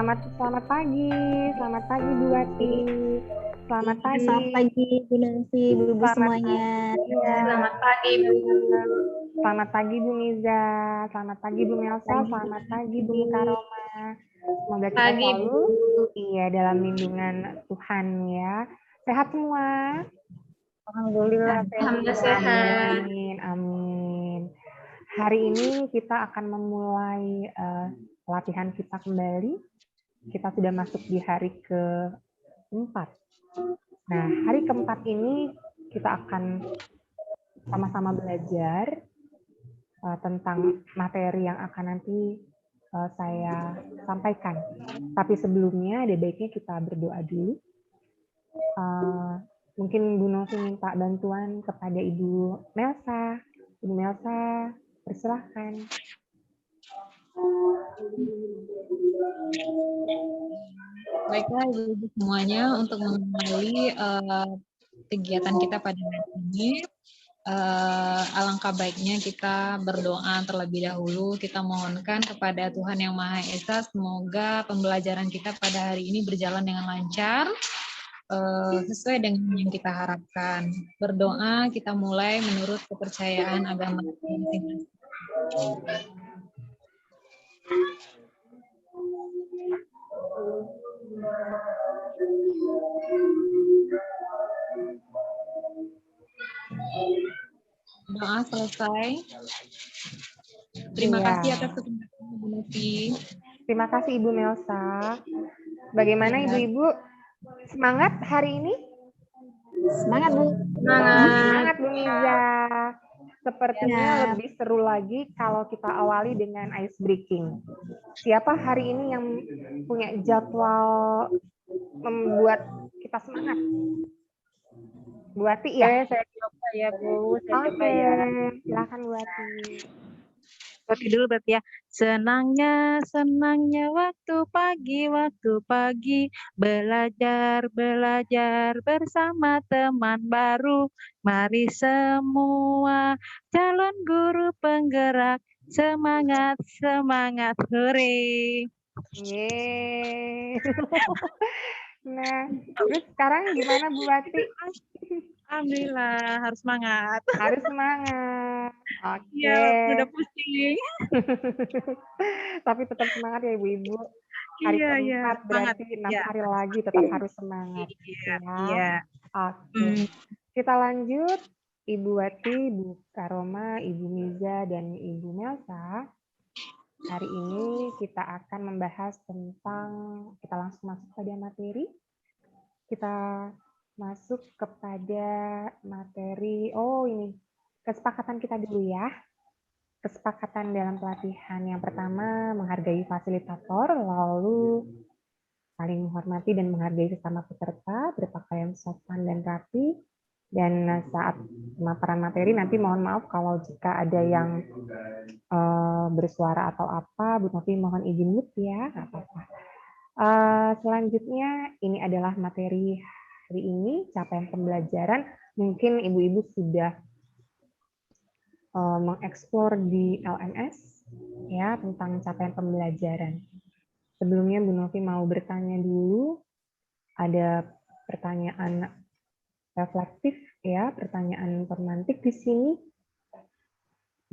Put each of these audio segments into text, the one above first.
Selamat pagi. Selamat pagi Bu Wati. Selamat pagi. Selamat pagi Bu Nancy, Bu semuanya. Iya. Selamat pagi Bu. Selamat pagi Bu Miza. Selamat pagi Bu Melsa. Selamat pagi Bu Karoma. Semoga kita Pagi, selalu dalam lindungan Tuhan ya. Sehat semua? Alhamdulillah. Alhamdulillah sehat. Amin. Amin. Hari ini kita akan memulai pelatihan kita kembali. Kita sudah masuk di hari keempat. Nah, hari keempat ini kita akan sama-sama belajar tentang materi yang akan nanti saya sampaikan. Tapi sebelumnya ada baiknya kita berdoa dulu. Mungkin Bu Novi minta bantuan kepada Ibu Melsa. Ibu Melsa, persilahkan. Baiklah Ibu semuanya, untuk mengawali kegiatan kita pada hari ini, alangkah baiknya kita berdoa terlebih dahulu. Kita mohonkan kepada Tuhan Yang Maha Esa, semoga pembelajaran kita pada hari ini berjalan dengan lancar, sesuai dengan yang kita harapkan. Berdoa kita mulai menurut kepercayaan agama masing-masing. Doa selesai. Terima kasih atas kesempatannya Bu Novi. Terima kasih Ibu Melsa. Bagaimana Ibu-ibu? Semangat hari ini? Semangat Bu. Semangat Bu Miza. Sepertinya lebih seru lagi kalau kita awali dengan ice breaking. Siapa hari ini yang punya jadwal membuat kita semangat? Bu Wati ya? Saya coba ya Bu. Oke, silakan Bu Wati. Oke dulu berarti ya. Senangnya waktu pagi, belajar bersama teman baru. Mari semua calon guru penggerak, semangat, hore. Yeay. Nah, terus sekarang gimana Bu Wati? Alhamdulillah, harus semangat. Harus semangat. Oke. Iya, udah pusing. Tapi tetap semangat ya Ibu-ibu. Hari keempat berarti 6 hari lagi tetap harus semangat. Iya. Oke. Kita lanjut. Ibu Wati, Bu Karoma, Ibu Miza, dan Ibu Melsa. Hari ini kita akan membahas tentang, kita langsung masuk pada materi. Kita masuk kepada materi, ini kesepakatan kita dulu ya. Kesepakatan dalam pelatihan yang pertama, menghargai fasilitator, lalu saling menghormati dan menghargai sesama peserta, berpakaian sopan dan rapi, dan saat pemaparan materi nanti mohon maaf kalau jika ada yang bersuara atau apa, Bu Novi mohon izin mute ya, nggak apa-apa. Selanjutnya ini adalah materi hari ini, capaian pembelajaran. Mungkin ibu-ibu sudah mengeksplor di LMS ya tentang capaian pembelajaran. Sebelumnya Bu Novi mau bertanya dulu, ada pertanyaan reflektif ya, pertanyaan pemantik di sini.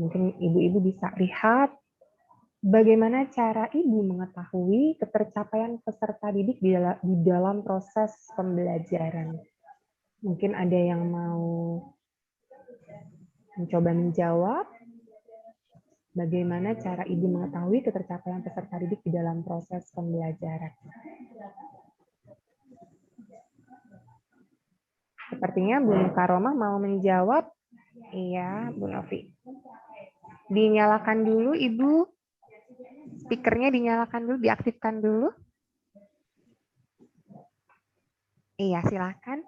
Mungkin ibu-ibu bisa lihat bagaimana cara ibu mengetahui ketercapaian peserta didik di dalam proses pembelajaran. Mungkin ada yang mau mencoba menjawab. Bagaimana cara ibu mengetahui ketercapaian peserta didik di dalam proses pembelajaran? Sepertinya Bu Karoma mau menjawab. Iya, Bu Novi. Dinyalakan dulu, Ibu. Speakernya dinyalakan dulu, diaktifkan dulu. Iya, silakan.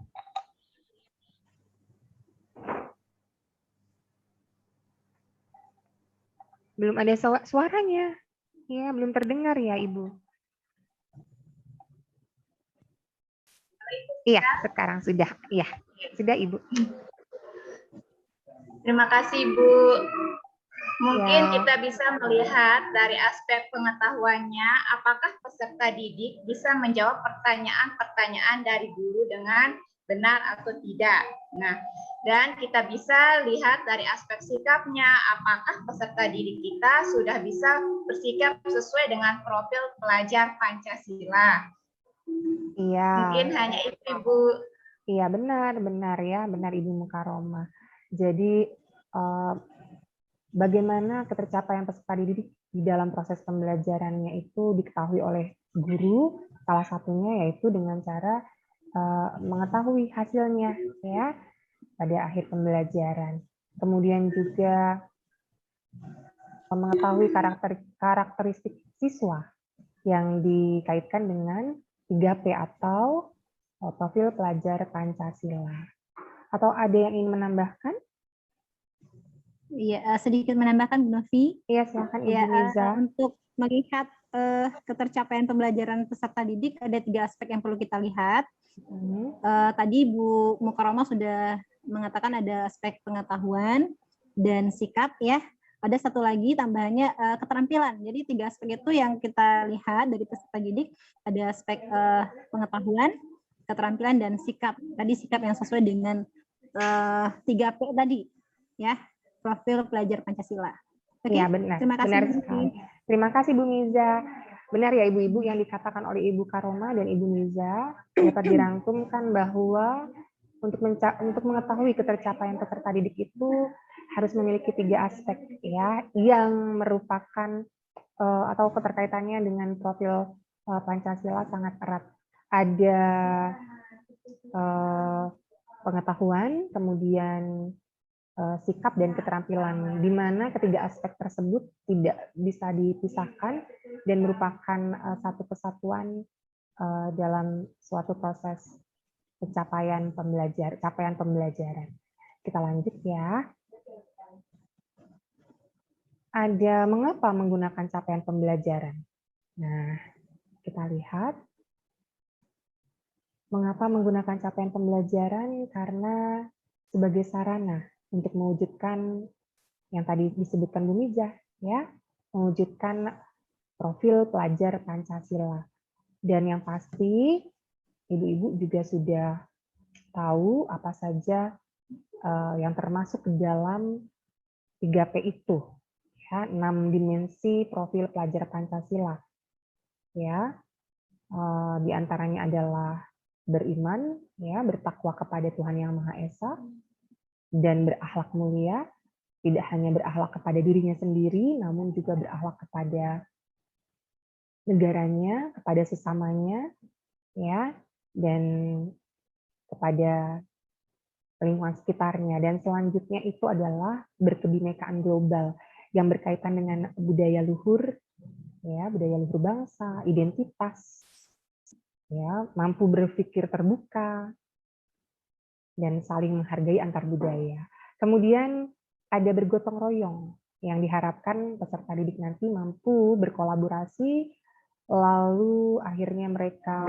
Belum ada suaranya. Iya, belum terdengar ya, Ibu. Iya, sekarang sudah. Iya, sudah Ibu. Terima kasih Bu. Mungkin Ya. kita bisa melihat dari aspek pengetahuannya, apakah peserta didik bisa menjawab pertanyaan-pertanyaan dari guru dengan benar atau tidak. Nah, dan kita bisa lihat dari aspek sikapnya, apakah peserta didik kita sudah bisa bersikap sesuai dengan profil pelajar Pancasila. Iya. Mungkin hanya itu, Ibu. Iya, benar ya, benar Ibu Mukaroma. Jadi bagaimana ketercapaian peserta didik di dalam proses pembelajarannya itu diketahui oleh guru, salah satunya yaitu dengan cara mengetahui hasilnya ya pada akhir pembelajaran. Kemudian juga mengetahui karakteristik siswa yang dikaitkan dengan 3P atau profil pelajar Pancasila. Atau ada yang ingin menambahkan? Iya, sedikit menambahkan Bu Novi. Iya, silakan Ibu Ya, Niza. untuk melihat ketercapaian pembelajaran peserta didik ada 3 aspek yang perlu kita lihat. Tadi Bu Mukaroma sudah mengatakan ada aspek pengetahuan dan sikap ya. Ada satu lagi tambahannya keterampilan. Jadi 3 aspek itu yang kita lihat dari peserta didik, ada aspek pengetahuan, keterampilan dan sikap. Tadi sikap yang sesuai dengan 3P tadi ya. Profil pelajar Pancasila. Oke, ya, benar. Terima kasih. Benar sekali. Terima kasih Bu Miza. Benar ya Ibu-ibu yang dikatakan oleh Ibu Karoma dan Ibu Miza dapat dirangkumkan bahwa untuk mengetahui ketercapaian peserta didik itu harus memiliki 3 aspek ya yang merupakan atau keterkaitannya dengan profil Pancasila sangat erat. Ada pengetahuan, kemudian sikap dan keterampilan, di mana ketiga aspek tersebut tidak bisa dipisahkan dan merupakan satu kesatuan dalam suatu proses capaian pembelajaran. Kita lanjut ya. Ada mengapa menggunakan capaian pembelajaran? Nah, kita lihat. Mengapa menggunakan capaian pembelajaran? Karena sebagai sarana untuk mewujudkan yang tadi disebutkan Bu Miza, ya, mewujudkan profil pelajar Pancasila. Dan yang pasti, Ibu-ibu juga sudah tahu apa saja yang termasuk ke dalam 3P itu, ya, 6 dimensi profil pelajar Pancasila. Ya, di antaranya adalah beriman, ya, bertakwa kepada Tuhan Yang Maha Esa, dan berakhlak mulia, tidak hanya berakhlak kepada dirinya sendiri, namun juga berakhlak kepada negaranya, kepada sesamanya, ya, dan kepada lingkungan sekitarnya. Dan selanjutnya itu adalah berkebinekaan global yang berkaitan dengan budaya luhur, ya, budaya luhur bangsa, identitas, ya, mampu berpikir terbuka, dan saling menghargai antar budaya. Kemudian ada bergotong royong yang diharapkan peserta didik nanti mampu berkolaborasi, lalu akhirnya mereka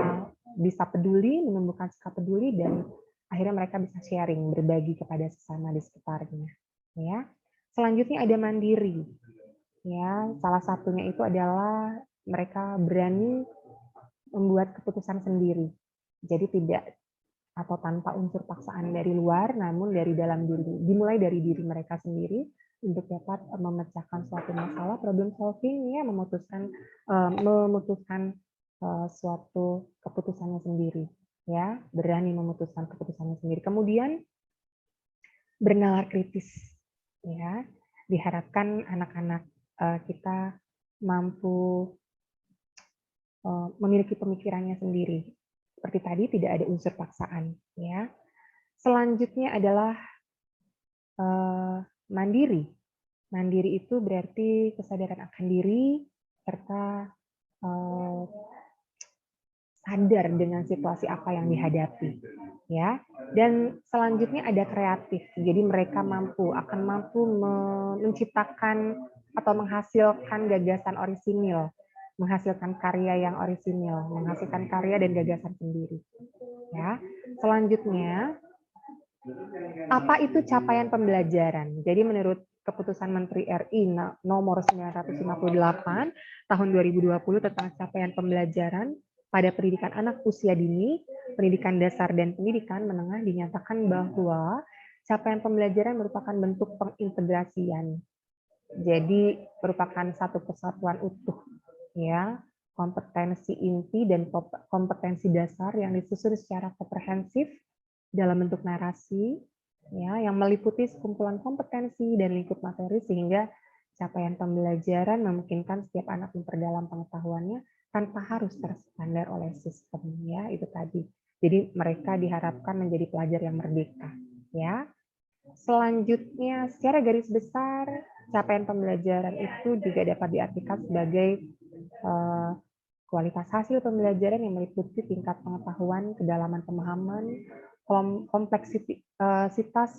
bisa peduli, menumbuhkan sikap peduli, dan akhirnya mereka bisa sharing, berbagi kepada sesama di sekitarnya. Ya. Selanjutnya ada mandiri. Ya, salah satunya itu adalah mereka berani membuat keputusan sendiri. Jadi tidak atau tanpa unsur paksaan dari luar, namun dari dalam diri, dimulai dari diri mereka sendiri untuk dapat memecahkan suatu masalah, problem solving, ya, memutuskan suatu keputusannya sendiri, ya, berani memutuskan keputusannya sendiri. Kemudian bernalar kritis, ya, diharapkan anak-anak kita mampu memiliki pemikirannya sendiri. Seperti tadi, tidak ada unsur paksaan. Ya. Selanjutnya adalah mandiri. Mandiri itu berarti kesadaran akan diri, serta sadar dengan situasi apa yang dihadapi. Ya. Dan selanjutnya ada kreatif. Jadi mereka akan mampu menciptakan atau menghasilkan gagasan orisinil, menghasilkan karya yang orisinil, menghasilkan karya dan gagasan sendiri. Ya. Selanjutnya, apa itu capaian pembelajaran? Jadi menurut Keputusan Menteri RI nomor 958 tahun 2020 tentang capaian pembelajaran pada pendidikan anak usia dini, pendidikan dasar dan pendidikan menengah dinyatakan bahwa capaian pembelajaran merupakan bentuk pengintegrasian. Jadi merupakan satu kesatuan utuh, ya, kompetensi inti dan kompetensi dasar yang disusun secara komprehensif dalam bentuk narasi, ya, yang meliputi sekumpulan kompetensi dan lingkup materi sehingga capaian pembelajaran memungkinkan setiap anak memperdalam pengetahuannya tanpa harus terstandar oleh sistem, ya, itu tadi. Jadi mereka diharapkan menjadi pelajar yang merdeka, ya. Selanjutnya, secara garis besar, capaian pembelajaran itu juga dapat diartikan sebagai kualitas hasil pembelajaran yang meliputi tingkat pengetahuan, kedalaman pemahaman, kompleksitas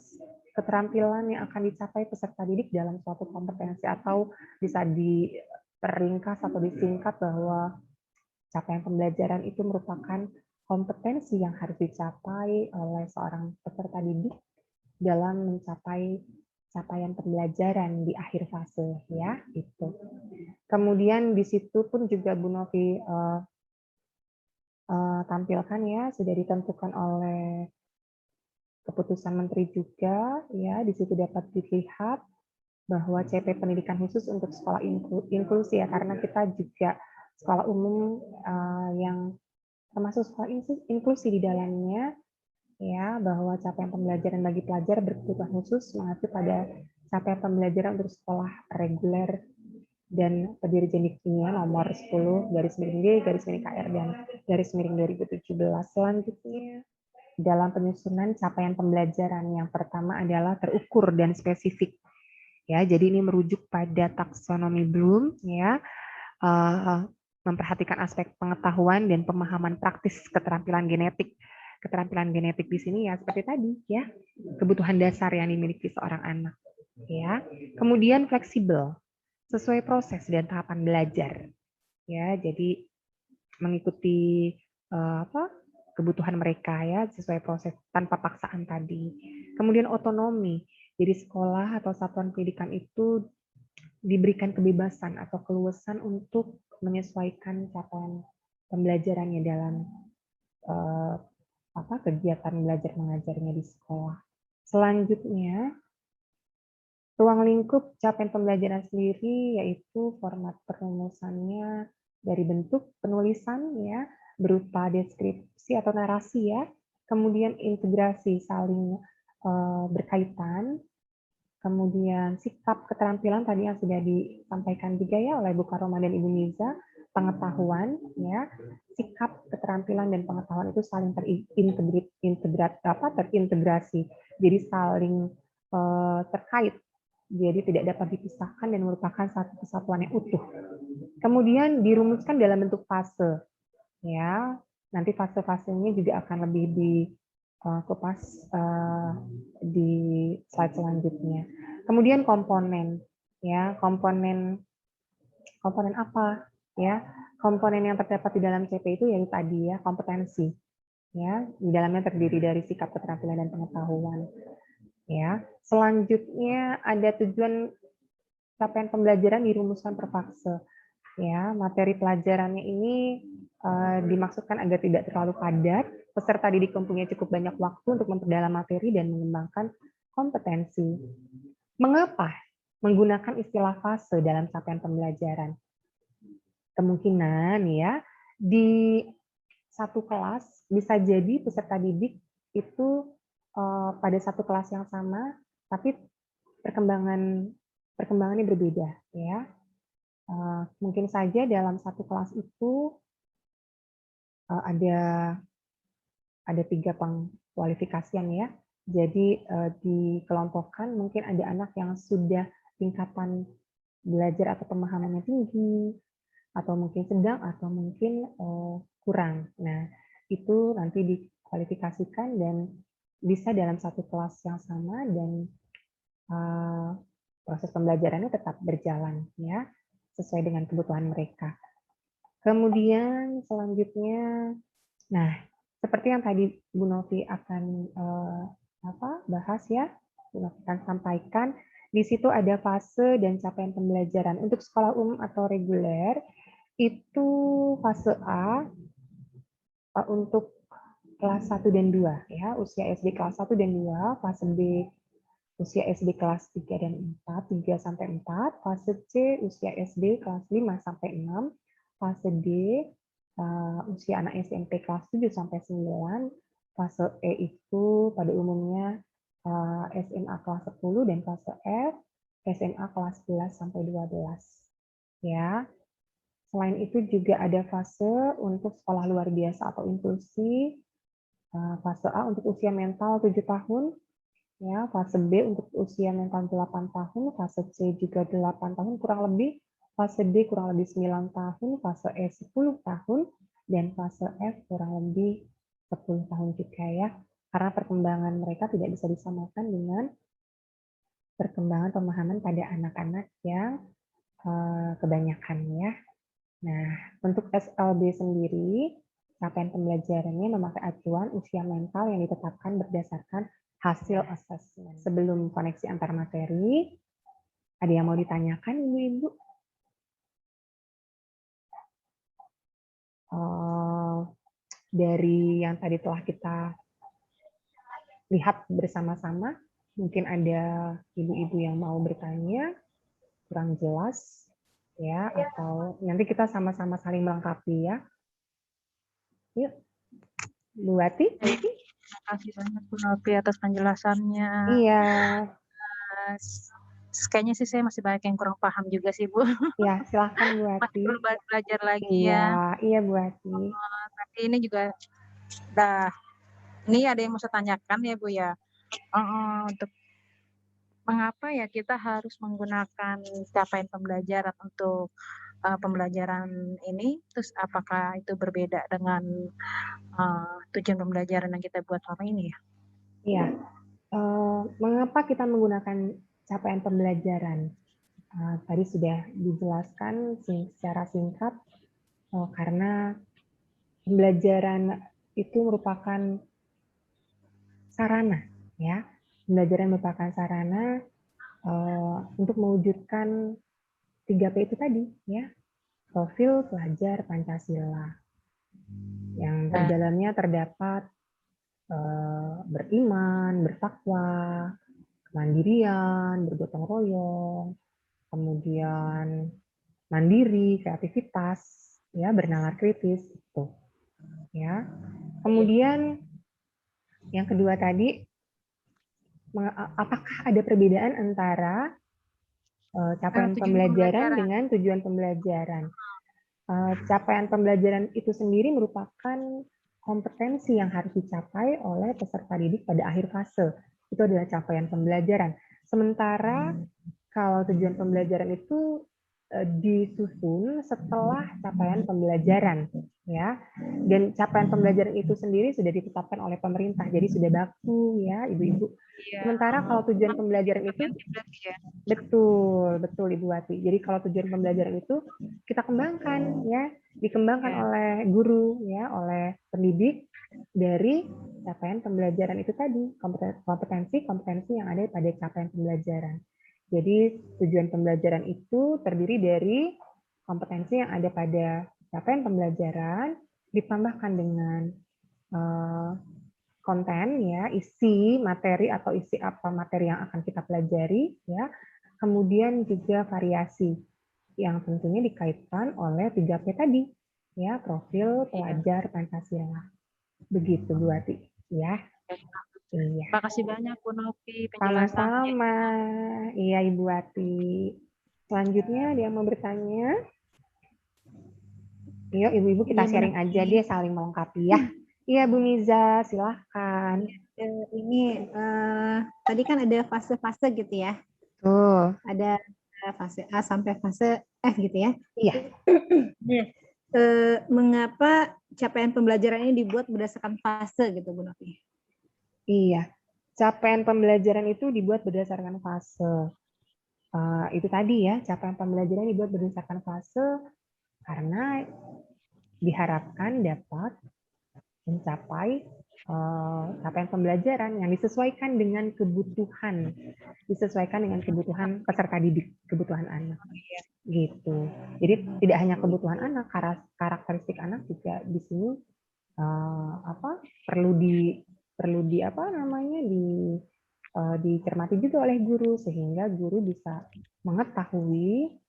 keterampilan yang akan dicapai peserta didik dalam suatu kompetensi, atau bisa diperingkas atau disingkat bahwa capaian pembelajaran itu merupakan kompetensi yang harus dicapai oleh seorang peserta didik dalam mencapai capaian pembelajaran di akhir fase, ya, itu. Kemudian di situ pun juga Bu Novi tampilkan, ya, sudah ditentukan oleh keputusan Menteri juga, ya, di situ dapat dilihat bahwa CP pendidikan khusus untuk sekolah inklusi, ya, karena kita juga sekolah umum yang termasuk sekolah inklusi di dalamnya, ya, bahwa capaian pembelajaran bagi pelajar berkebutuhan khusus mengacu pada capaian pembelajaran untuk sekolah reguler dan Dirjen Dikti nomor 10/D/KR dan /2017. Selanjutnya, dalam penyusunan capaian pembelajaran yang pertama adalah terukur dan spesifik. Ya, jadi ini merujuk pada taksonomi Bloom, ya, memperhatikan aspek pengetahuan dan pemahaman praktis keterampilan genetik. Keterampilan genetik di sini, ya, seperti tadi, ya, kebutuhan dasar yang dimiliki seorang anak, ya. Kemudian fleksibel, sesuai proses dan tahapan belajar, ya, jadi mengikuti kebutuhan mereka, ya, sesuai proses tanpa paksaan tadi. Kemudian otonomi, jadi sekolah atau satuan pendidikan itu diberikan kebebasan atau keluasan untuk menyesuaikan capaian pembelajarannya dalam kegiatan belajar mengajarnya di sekolah. Selanjutnya, ruang lingkup capaian pembelajaran sendiri yaitu format perumusannya dari bentuk penulisan, ya, berupa deskripsi atau narasi, ya, kemudian integrasi saling berkaitan, kemudian sikap keterampilan tadi yang sudah disampaikan juga, ya, oleh Bu Karoma dan Ibu Miza, pengetahuan, ya, sikap keterampilan dan pengetahuan itu saling terintegrasi, jadi saling terkait, jadi tidak dapat dipisahkan dan merupakan satu kesatuan yang utuh. Kemudian dirumuskan dalam bentuk fase, ya, nanti fase-fasenya juga akan lebih dikupas di slide selanjutnya. Kemudian komponen, ya, komponen apa, ya, komponen yang terdapat di dalam CP itu yaitu tadi, ya, kompetensi, ya, di dalamnya terdiri dari sikap keterampilan dan pengetahuan, ya. Selanjutnya ada tujuan capaian pembelajaran dirumuskan per fase, ya. Materi pelajarannya ini dimaksudkan agar tidak terlalu padat, peserta didik mempunyai cukup banyak waktu untuk memperdalam materi dan mengembangkan kompetensi. Mengapa menggunakan istilah fase dalam capaian pembelajaran? Kemungkinan, ya, di satu kelas bisa jadi peserta didik itu pada satu kelas yang sama, tapi perkembangannya berbeda, ya. Mungkin saja dalam satu kelas itu ada 3 pengkualifikasian, ya. Jadi dikelompokkan, mungkin ada anak yang sudah tingkatan belajar atau pemahamannya tinggi, atau mungkin sedang, atau mungkin kurang. Nah, itu nanti dikualifikasikan dan bisa dalam satu kelas yang sama dan proses pembelajarannya tetap berjalan, ya, sesuai dengan kebutuhan mereka. Kemudian selanjutnya, nah, seperti yang tadi Bu Novi akan bahas, ya, Bu Novi akan sampaikan, Di situ ada fase dan capaian pembelajaran. Untuk sekolah umum atau reguler, itu fase A untuk kelas 1 dan 2, ya, usia SD kelas 1 dan 2, fase B usia SD kelas 3 dan 4, 3 sampai 4, fase C usia SD kelas 5 sampai 6, fase D usia anak SMP kelas 7 sampai 9, fase E itu pada umumnya SMA kelas 10 dan fase F SMA kelas 11 sampai 12. Ya. Selain itu juga ada fase untuk sekolah luar biasa atau inklusi. Fase A untuk usia mental 7 tahun, ya, fase B untuk usia mental 8 tahun, fase C juga 8 tahun kurang lebih, fase D kurang lebih 9 tahun, fase E 10 tahun, dan fase F kurang lebih 10 tahun juga, ya. Karena perkembangan mereka tidak bisa disamakan dengan perkembangan pemahaman pada anak-anak yang kebanyakan, ya. Nah, untuk SLB sendiri, capaian pembelajarannya memakai acuan usia mental yang ditetapkan berdasarkan hasil asesmen. Sebelum koneksi antar materi, ada yang mau ditanyakan, Ibu-Ibu? Dari yang tadi telah kita lihat bersama-sama, mungkin ada Ibu-Ibu yang mau bertanya, kurang jelas, ya, atau nanti kita sama-sama saling melengkapi, ya. Yuk, Bu Wati. Terima kasih banyak Bu Novi atas penjelasannya. Iya. Kayaknya sih saya masih banyak yang kurang paham juga sih Bu. Ya, silahkan Bu Wati. Masih perlu belajar lagi ya. Iya Bu Wati. Tapi ini juga ini ada yang mau saya tanyakan ya Bu ya. Untuk mengapa ya kita harus menggunakan capaian pembelajaran untuk pembelajaran ini, terus apakah itu berbeda dengan tujuan pembelajaran yang kita buat selama ini ya? Iya. Mengapa kita menggunakan capaian pembelajaran? Tadi sudah dijelaskan secara singkat, karena pembelajaran itu merupakan sarana, ya. Pembelajaran merupakan sarana untuk mewujudkan 3P itu tadi, ya. Profil pelajar Pancasila. Yang terdalamnya terdapat beriman, bertakwa, kemandirian, bergotong royong, kemudian mandiri, kreativitas, ya, bernalar kritis itu, ya. Kemudian yang kedua tadi, apakah ada perbedaan antara capaian pembelajaran dengan tujuan pembelajaran? Capaian pembelajaran itu sendiri merupakan kompetensi yang harus dicapai oleh peserta didik pada akhir fase. Itu adalah capaian pembelajaran. Sementara kalau tujuan pembelajaran itu disusun setelah capaian pembelajaran, ya. Dan capaian pembelajaran itu sendiri sudah ditetapkan oleh pemerintah, jadi sudah baku, ya, Ibu-Ibu. Sementara kalau tujuan pembelajaran itu betul Ibu Wati. Jadi kalau tujuan pembelajaran itu kita kembangkan, ya, dikembangkan oleh guru, ya, oleh pendidik dari capaian pembelajaran itu tadi, kompetensi yang ada pada capaian pembelajaran. Jadi tujuan pembelajaran itu terdiri dari kompetensi yang ada pada capaian pembelajaran ditambahkan dengan konten, ya, isi materi atau isi apa materi yang akan kita pelajari, ya. Kemudian juga variasi yang tentunya dikaitkan oleh 3P tadi, ya, profil pelajar Pancasila. Begitu Bu Wati, ya. Iya. Terima kasih banyak Bu Novi penjelasannya. Sama-sama. Iya Ibu Wati. Selanjutnya dia mau bertanya. Yuk Ibu-ibu kita sharing aja, dia saling melengkapi, ya. Iya Bu Miza, silahkan. Ini tadi kan ada fase-fase gitu ya. Tuh. Ada fase A sampai fase F gitu ya. Iya. Mengapa capaian pembelajaran ini dibuat berdasarkan fase gitu Bu Novi? Iya, capaian pembelajaran itu dibuat berdasarkan fase. Itu tadi ya, capaian pembelajaran dibuat berdasarkan fase karena diharapkan dapat mencapai capaian pembelajaran yang disesuaikan dengan kebutuhan peserta didik, kebutuhan anak. Gitu. Jadi tidak hanya kebutuhan anak, karakteristik anak juga di sini dicermati juga oleh guru, sehingga guru bisa mengetahui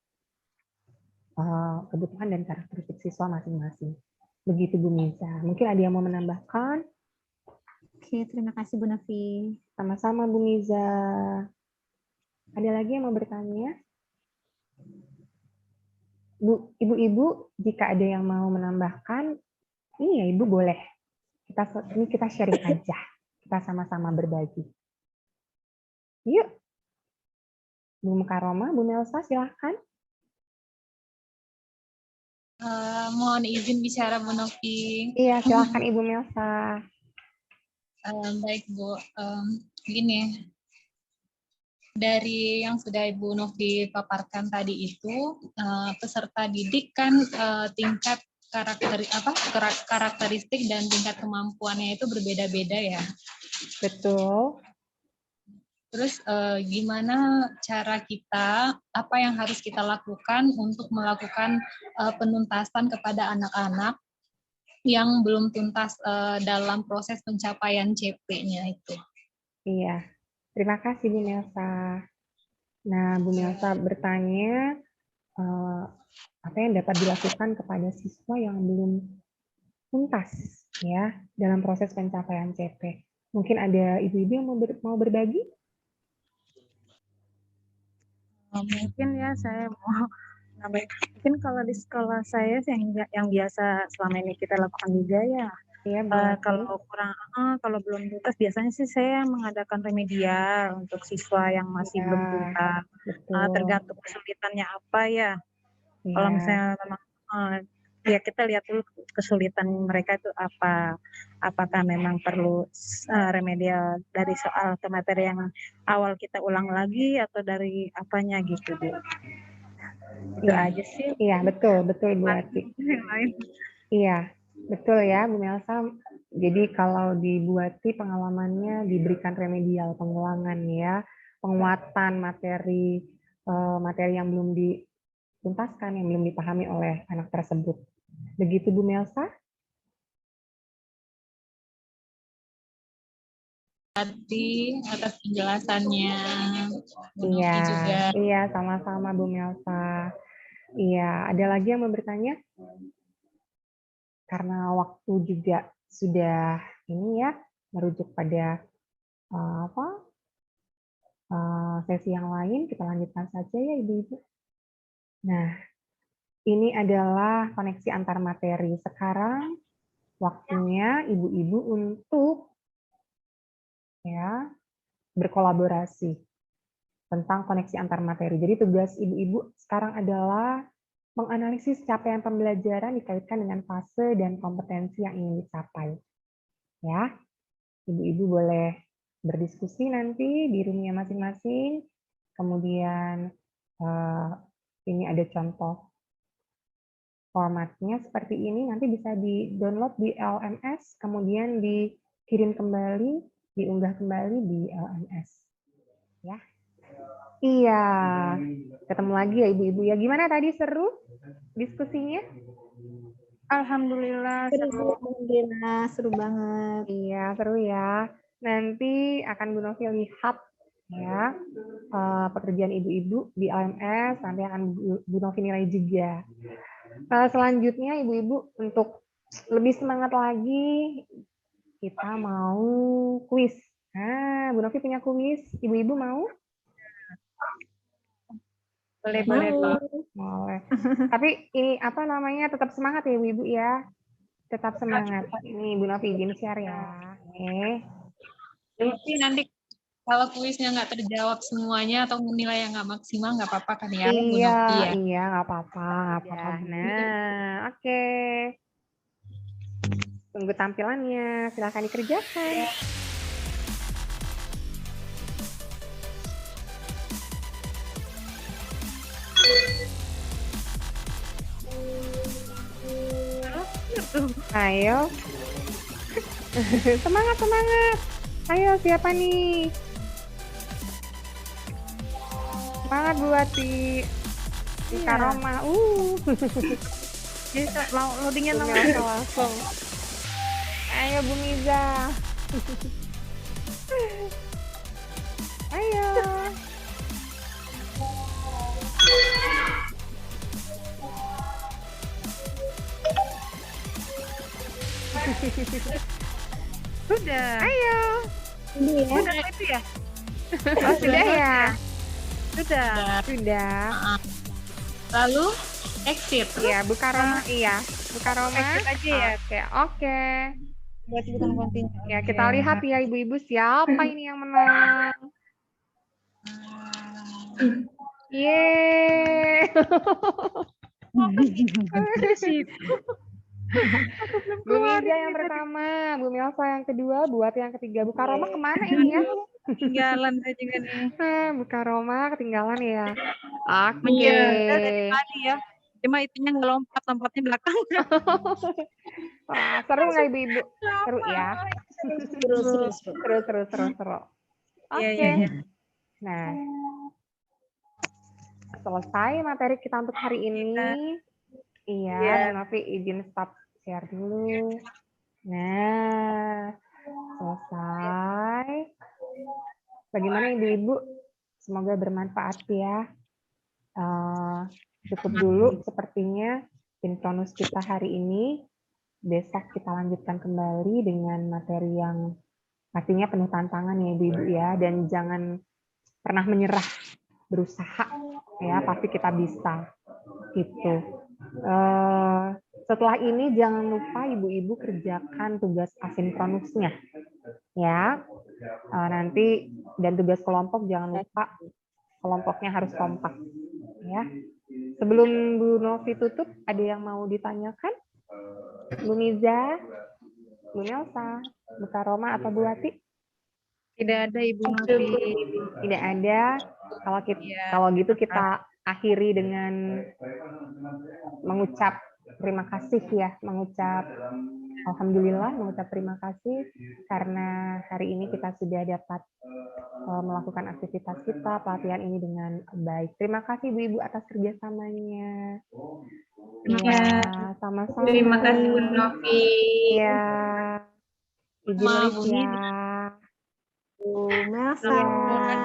kebutuhan dan karakteristik siswa masing-masing. Begitu Bu Miza. Mungkin ada yang mau menambahkan? Oke, terima kasih Bu Novi. Sama-sama Bu Miza. Ada lagi yang mau bertanya? Bu, ibu-ibu, jika ada yang mau menambahkan, ini ya Ibu boleh. Kita sharing aja. Kita sama-sama berbagi. Yuk. Bu Mukaroma, Bu Melsa, silahkan. Mohon izin bicara Bu Novi. Iya, silahkan Ibu Melsa. Baik Bu, gini, dari yang sudah Ibu Novi paparkan tadi itu, peserta didik kan tingkat karakteristik dan tingkat kemampuannya itu berbeda-beda ya. Betul. Terus gimana cara kita, apa yang harus kita lakukan untuk melakukan penuntasan kepada anak-anak yang belum tuntas dalam proses pencapaian CP-nya itu. Iya, terima kasih Bu Melsa. Nah, Bu Melsa bertanya apa yang dapat dilakukan kepada siswa yang belum tuntas ya dalam proses pencapaian CP. Mungkin ada ibu-ibu yang mau berbagi? Mungkin ya saya mau mungkin kalau di sekolah saya yang biasa selama ini kita lakukan juga ya. Kalau belum tuntas biasanya sih saya mengadakan remedial untuk siswa yang masih belum tuntas. Tergantung kesulitannya apa ya. Kalau misalnya memang ya kita lihat dulu kesulitan mereka itu apa. Apakah memang perlu remedial dari soal atau materi yang awal kita ulang lagi atau dari apanya gitu Bu. Itu aja sih. Iya, betul Ibu Wati. Iya, betul ya Bu Melsa. Jadi kalau di Bu Wati pengalamannya diberikan remedial, pengulangan ya, penguatan materi yang belum dituntaskan, yang belum dipahami oleh anak tersebut. Begitu Bu Melsa? Atas penjelasannya. Iya, sama-sama Bu Melsa. Iya, ada lagi yang mau bertanya? Karena waktu juga sudah ini ya, merujuk pada sesi yang lain, kita lanjutkan saja ya Ibu-ibu. Nah, ini adalah koneksi antar materi. Sekarang waktunya ibu-ibu untuk ya berkolaborasi tentang koneksi antar materi. Jadi tugas ibu-ibu sekarang adalah menganalisis capaian pembelajaran dikaitkan dengan fase dan kompetensi yang ingin dicapai. Ya, ibu-ibu boleh berdiskusi nanti di roomnya masing-masing. Kemudian ini ada contoh formatnya seperti ini. Nanti bisa di-download di LMS, kemudian dikirim kembali, diunggah kembali di LMS. Ya. Iya, ketemu lagi ya ibu-ibu ya. Gimana tadi, seru diskusinya? Alhamdulillah seru. Alhamdulillah seru banget. Iya, seru ya. Nanti akan Bu Novi lihat ya pekerjaan ibu-ibu di LMS, nanti akan Bu Novi nilai juga. Selanjutnya ibu-ibu untuk lebih semangat lagi, kita mau kuis. Nah, Bu Novi punya kuis, ibu-ibu mau? Boleh. Tapi ini apa namanya, tetap semangat ya ibu-ibu ya. Tetap semangat. Ini Bu Novi izin share ya. Nanti kalau kuisnya nggak terjawab semuanya atau nilai yang nggak maksimal nggak apa-apa kan ya? Iya, nggak apa-apa. Nah, oke. Tunggu tampilannya. Silakan dikerjakan. Ayo. Semangat, semangat. Ayo, siapa nih? Semangat Bu Wati. Karoma. Jadi loadingnya Bu namanya. Melsa langsung. Ayo Bu Miza. Ayo. Sudah. Ayo. Sudah itu ya? Oh, sudah ya? Sudah. Sudah. Lalu exit. Iya, Bu Karoma, iya. Bu Karoma. Exit aja ya. Oke. Buat bukan continue. Ya, kita lihat ya ibu-ibu siapa ini yang menang. Yeay. Bu Miza yang pertama, Bu Melsa yang kedua, Bu Wati yang ketiga. Bu Karoma kemana ini ya? Ketinggalan saya juga nih. Bu Karoma ketinggalan ya. Oke. Iya, dari tadi ya. Cuma itunya nggak lompat-lompatnya belakang. Wah, seru nggak ibu-ibu? Seru ya? Seru. Iya, Oke. iya. Nah, selesai materi kita untuk hari ini. Iya, Novi izin stop share dulu. Nah, selesai. Bagaimana ibu-ibu? Semoga bermanfaat ya. Cukup dulu sepertinya sinkronus kita hari ini. Besok kita lanjutkan kembali dengan materi yang pastinya penuh tantangan ya ibu-ibu ya. Dan jangan pernah menyerah, berusaha ya, pasti kita bisa gitu. Setelah ini jangan lupa ibu-ibu kerjakan tugas asinkronusnya ya. Nanti dan tugas kelompok jangan lupa kelompoknya harus kompak ya. Sebelum Bu Novi tutup, ada yang mau ditanyakan? Bu Miza, Bu Melsa, Bu Karoma atau Bu Wati? Tidak ada Ibu Novi. Tidak ada. Kalau gitu kita akhiri dengan mengucap terima kasih ya, mengucap alhamdulillah, mengucap terima kasih karena hari ini kita sudah dapat melakukan aktivitas kita, pelatihan ini dengan baik. Terima kasih Bu-Ibu atas kerjasamanya. Iya, sama-sama. Terima kasih Bu Novi. Iya. Izin lift ya. Bu Melsa. Iya.